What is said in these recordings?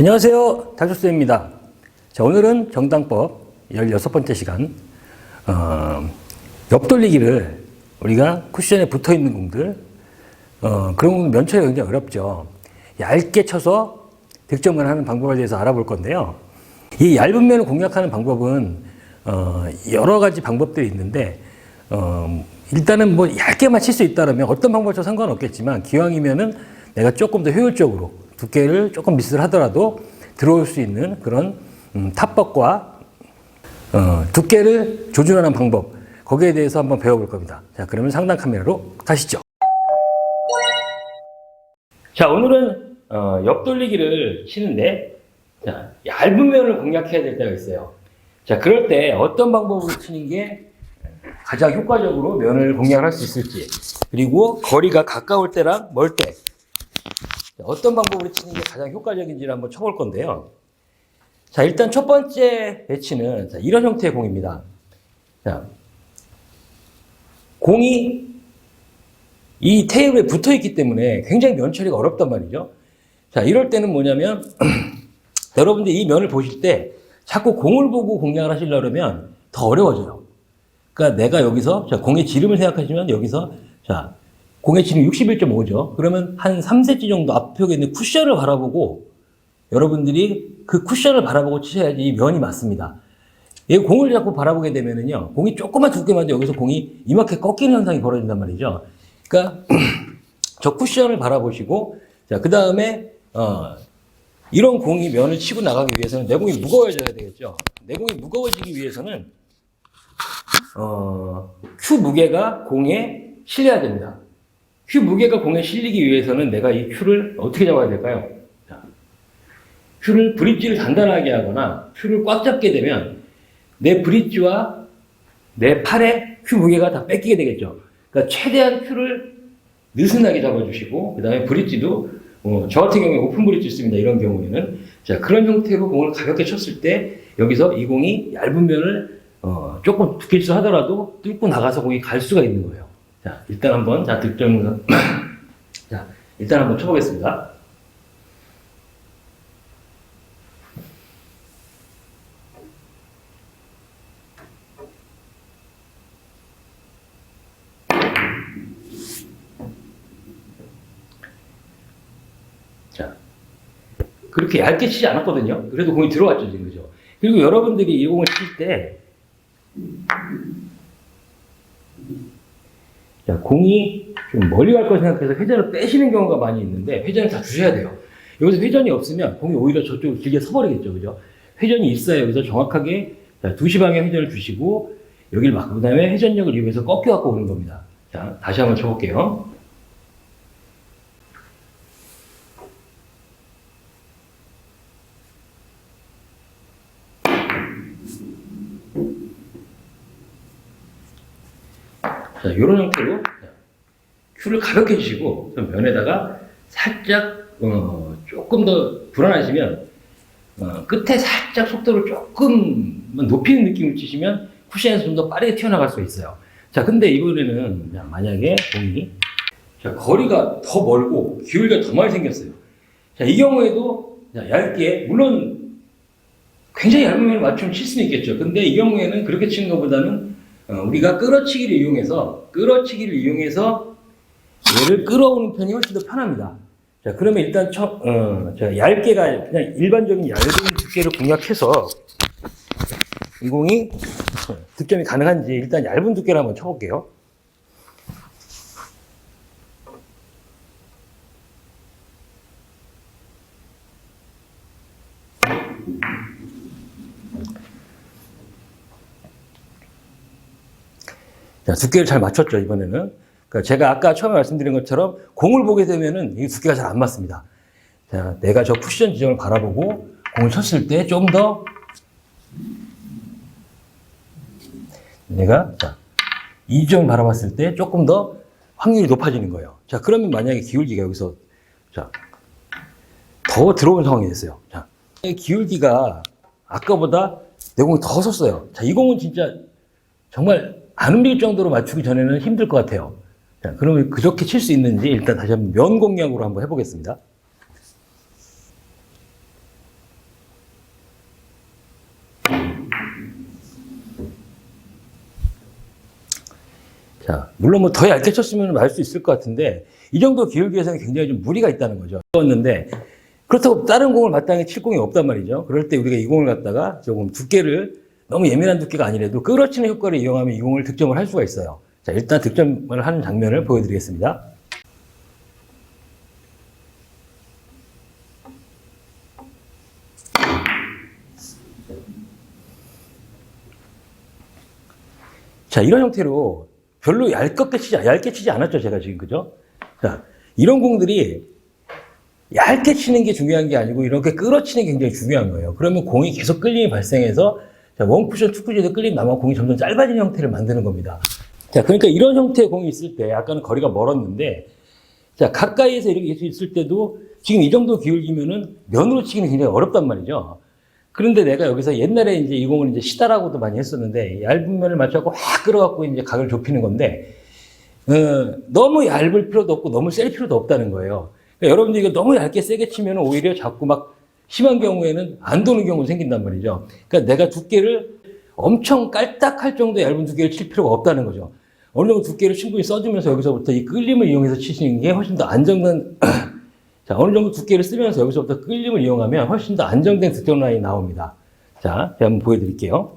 안녕하세요. 달조쌤입니다. 자, 오늘은 정당법 16번째 시간, 옆돌리기를 우리가 쿠션에 붙어 있는 공들, 그런 공은 면처리가 굉장히 어렵죠. 얇게 쳐서 득점을 하는 방법에 대해서 알아볼 건데요. 이 얇은 면을 공략하는 방법은, 여러 가지 방법들이 있는데, 일단은 뭐 얇게만 칠 수 있다면 어떤 방법도 도 상관없겠지만, 기왕이면은 내가 조금 더 효율적으로 두께를 조금 미스를 하더라도 들어올 수 있는 그런 타법과 두께를 조준하는 방법, 거기에 대해서 한번 배워볼 겁니다. 자, 그러면 상단 카메라로 가시죠. 자, 오늘은 옆돌리기를 치는데, 자, 얇은 면을 공략해야 될 때가 있어요. 자, 그럴 때 어떤 방법으로 치는 게 가장 효과적으로 면을 공략할 수 있을지, 그리고 거리가 가까울 때랑 멀 때 어떤 방법으로 치는 게 가장 효과적인지를 한번 쳐볼 건데요. 자, 일단 첫 번째 배치는 이런 형태의 공입니다. 자, 공이 이 테이블에 붙어 있기 때문에 굉장히 면 처리가 어렵단 말이죠. 자, 이럴 때는 뭐냐면 여러분들이 이 면을 보실 때 자꾸 공을 보고 공략을 하시려고 그러면 더 어려워져요. 그러니까 내가 여기서, 자, 공의 지름을 생각하시면 여기서, 자, 공의 지름 61.5죠. 그러면 한 3cm 정도 앞쪽에 있는 쿠션을 바라보고 여러분들이 그 쿠션을 바라보고 치셔야지 이 면이 맞습니다. 이 공을 자꾸 바라보게 되면은요, 공이 조금만 두께만 해도 여기서 공이 이만큼 꺾이는 현상이 벌어진단 말이죠. 그러니까 저 쿠션을 바라보시고, 자, 그 다음에 이런 공이 면을 치고 나가기 위해서는 내 공이 무거워져야 되겠죠. 내 공이 무거워지기 위해서는 큐 무게가 공에 실려야 됩니다. 큐 무게가 공에 실리기 위해서는 내가 이 큐를 어떻게 잡아야 될까요? 자, 큐를 브릿지를 단단하게 하거나 큐를 꽉 잡게 되면 내 브릿지와 내 팔에 큐 무게가 다 뺏기게 되겠죠. 그러니까 최대한 큐를 느슨하게 잡아주시고, 그 다음에 브릿지도 저 같은 경우에 오픈 브릿지 씁니다. 이런 경우에는. 자, 그런 형태로 공을 가볍게 쳤을 때 여기서 이 공이 얇은 면을 조금 두께수 하더라도 뚫고 나가서 공이 갈 수가 있는 거예요. 자, 일단 한번, 자, 득점, 자, 일단 한번 쳐보겠습니다. 자, 그렇게 얇게 치지 않았거든요. 그래도 공이 들어왔죠, 지금, 그죠? 그리고 여러분들이 이 공을 칠 때, 자, 공이 좀 멀리 갈 거 생각해서 회전을 빼시는 경우가 많이 있는데, 회전을 다 주셔야 돼요. 여기서 회전이 없으면 공이 오히려 저쪽으로 길게 서버리겠죠, 그죠? 회전이 있어야 여기서 정확하게, 자, 2시 방향 회전을 주시고, 여기를 막고, 그 다음에 회전력을 이용해서 꺾여갖고 오는 겁니다. 자, 다시 한번 쳐볼게요. 자, 이런 형태로 큐를 가볍게 주시고 면에다가 살짝 조금 더 불안하시면 끝에 살짝 속도를 조금 높이는 느낌을 치시면 쿠션에서 좀 더 빠르게 튀어나갈 수 있어요. 자, 근데 이번에는 만약에 공이 자, 거리가 더 멀고 기울기가 더 많이 생겼어요. 자, 이 경우에도 자, 얇게, 물론 굉장히 얇은 면을 맞추면 칠 수는 있겠죠. 근데 이 경우에는 그렇게 치는 것보다는 우리가 끌어치기를 이용해서 얘를 끌어오는 편이 훨씬 더 편합니다. 자, 그러면 일단 자, 얇게가 그냥 일반적인 얇은 두께를 공략해서 이 공이 득점이 가능한지 일단 얇은 두께를 한번 쳐볼게요. 자, 두께를 잘 맞췄죠, 이번에는. 그러니까 제가 아까 처음에 말씀드린 것처럼 공을 보게 되면은 이 두께가 잘 안 맞습니다. 자, 내가 저 쿠션 지점을 바라보고 공을 쳤을 때 좀 더 내가 자, 이 지점을 바라봤을 때 조금 더 확률이 높아지는 거예요. 자, 그러면 만약에 기울기가 여기서 자, 더 들어온 상황이 됐어요. 자, 기울기가 아까보다 내 공이 더 섰어요. 자, 이 공은 진짜 정말 안 움직일 정도로 맞추기 전에는 힘들 것 같아요. 자, 그러면 그렇게 칠 수 있는지 일단 다시 한번 면 공략으로 한번 해보겠습니다. 자, 물론 뭐 더 얇게 쳤으면 할 수 있을 것 같은데 이 정도 기울기에서는 굉장히 좀 무리가 있다는 거죠. 그렇는데 그렇다고 다른 공을 마땅히 칠 공이 없단 말이죠. 그럴 때 우리가 이 공을 갖다가 조금 두께를 너무 예민한 두께가 아니라도 끌어치는 효과를 이용하면 이 공을 득점을 할 수가 있어요. 자, 일단 득점을 하는 장면을 보여드리겠습니다. 자, 이런 형태로 별로 얇게 치지 않았죠, 제가 지금, 그죠? 자, 이런 공들이 얇게 치는 게 중요한 게 아니고 이렇게 끌어치는 게 굉장히 중요한 거예요. 그러면 공이 계속 끌림이 발생해서 자, 원쿠션, 투쿠션에서 끌림 남아 공이 점점 짧아지는 형태를 만드는 겁니다. 자, 그러니까 이런 형태의 공이 있을 때 아까는 거리가 멀었는데 자, 가까이에서 이렇게 있을 때도 지금 이 정도 기울기면은 면으로 치기는 굉장히 어렵단 말이죠. 그런데 내가 여기서 옛날에 이제 이 공을 이제 시다라고도 많이 했었는데 얇은 면을 맞춰갖고 확 끌어갖고 이제 각을 좁히는 건데 너무 얇을 필요도 없고 너무 셀 필요도 없다는 거예요. 그러니까 여러분들이 이거 너무 얇게 세게 치면 오히려 자꾸 막 심한 경우에는 안 도는 경우가 생긴단 말이죠. 그러니까 내가 두께를 엄청 깔딱할 정도의 얇은 두께를 칠 필요가 없다는 거죠. 어느 정도 두께를 충분히 써주면서 여기서부터 이 끌림을 이용해서 치시는 게 훨씬 더 안정된 자, 어느 정도 두께를 쓰면서 여기서부터 끌림을 이용하면 훨씬 더 안정된 득점 라인이 나옵니다. 자, 제가 한번 보여드릴게요.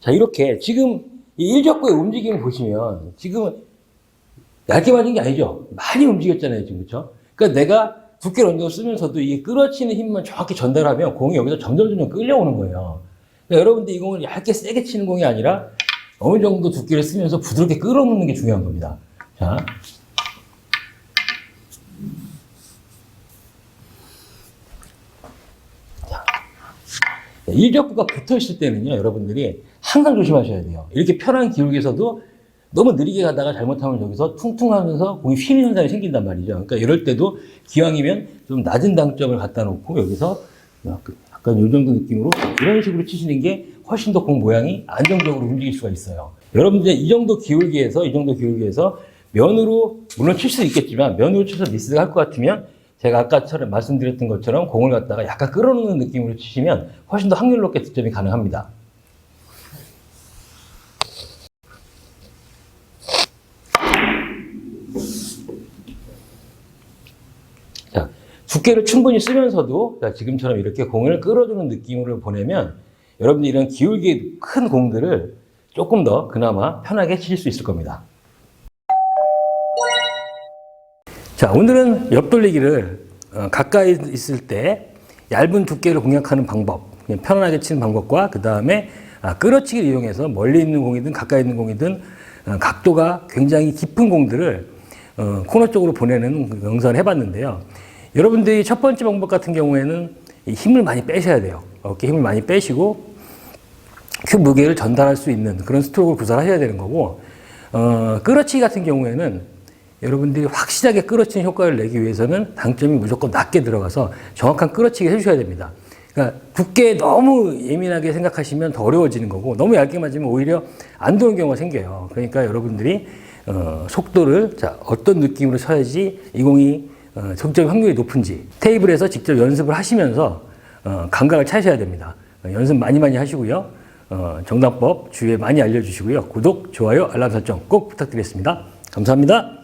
자, 이렇게 지금 이 일적구의 움직임을 보시면 지금은 얇게 맞은 게 아니죠. 많이 움직였잖아요, 지금. 그렇죠? 그러니까 내가 두께를 어느 정도 쓰면서도 이게 끌어치는 힘만 정확히 전달하면 공이 여기서 점점 끌려오는 거예요. 그러니까 여러분들 이 공을 얇게 세게 치는 공이 아니라 어느 정도 두께를 쓰면서 부드럽게 끌어놓는 게 중요한 겁니다. 자. 일적구가 붙어 있을 때는요, 여러분들이 항상 조심하셔야 돼요. 이렇게 편한 기울기에서도 너무 느리게 가다가 잘못하면 여기서 퉁퉁하면서 공이 휘는 현상이 생긴단 말이죠. 그러니까 이럴 때도 기왕이면 좀 낮은 당점을 갖다 놓고 여기서 약간 이 정도 느낌으로 이런 식으로 치시는 게 훨씬 더 공 모양이 안정적으로 움직일 수가 있어요. 여러분들 이 정도 기울기에서 면으로 물론 칠 수 있겠지만 면으로 쳐서 미스가 할 것 같으면 제가 아까처럼 말씀드렸던 것처럼 공을 갖다가 약간 끌어놓는 느낌으로 치시면 훨씬 더 확률 높게 득점이 가능합니다. 자, 두께를 충분히 쓰면서도 지금처럼 이렇게 공을 끌어주는 느낌으로 보내면 여러분들이 이런 기울기 큰 공들을 조금 더 그나마 편하게 치실 수 있을 겁니다. 자, 오늘은 옆돌리기를 가까이 있을 때 얇은 두께를 공략하는 방법, 편안하게 치는 방법과 그 다음에 끌어치기를 이용해서 멀리 있는 공이든 가까이 있는 공이든 각도가 굉장히 깊은 공들을 코너 쪽으로 보내는 영상을 해봤는데요. 여러분들이 첫 번째 방법 같은 경우에는 힘을 많이 빼셔야 돼요. 어깨 힘을 많이 빼시고 큐 무게를 전달할 수 있는 그런 스트로크를 구사하셔야 되는 거고 끌어치기 같은 경우에는 여러분들이 확실하게 끌어치는 효과를 내기 위해서는 당점이 무조건 낮게 들어가서 정확한 끌어치기를 해주셔야 됩니다. 그러니까 두께에 너무 예민하게 생각하시면 더 어려워지는 거고 너무 얇게 맞으면 오히려 안 도는 경우가 생겨요. 그러니까 여러분들이 속도를 어떤 느낌으로 쳐야지 이 공이 적절 확률이 높은지 테이블에서 직접 연습을 하시면서 감각을 찾으셔야 됩니다. 연습 많이 하시고요. 정답법 주위에 많이 알려주시고요. 구독, 좋아요, 알람 설정 꼭 부탁드리겠습니다. 감사합니다.